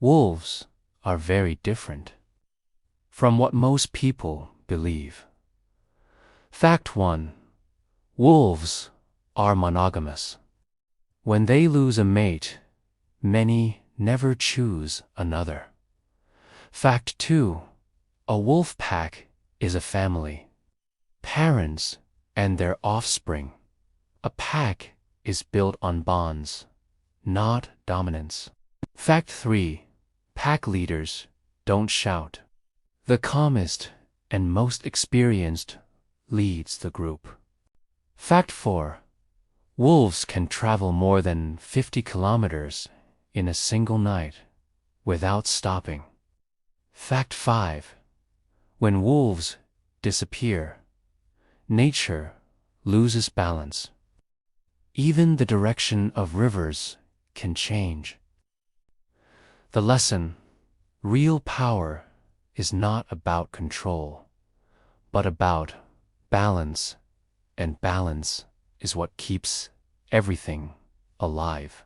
Wolves are very different from what most people believe. Fact 1. Wolves are monogamous. When they lose a mate, many never choose another. Fact 2. A wolf pack is a family. Parents and their offspring. A pack is built on bonds, not dominance. Fact 3. Pack leaders don't shout. The calmest and most experienced leads the group. Fact 4. Wolves can travel more than 50 kilometers in a single night without stopping. Fact 5. When wolves disappear, nature loses balance. Even the direction of rivers can change. The lesson: real power is not about control, but about balance, and balance is what keeps everything alive.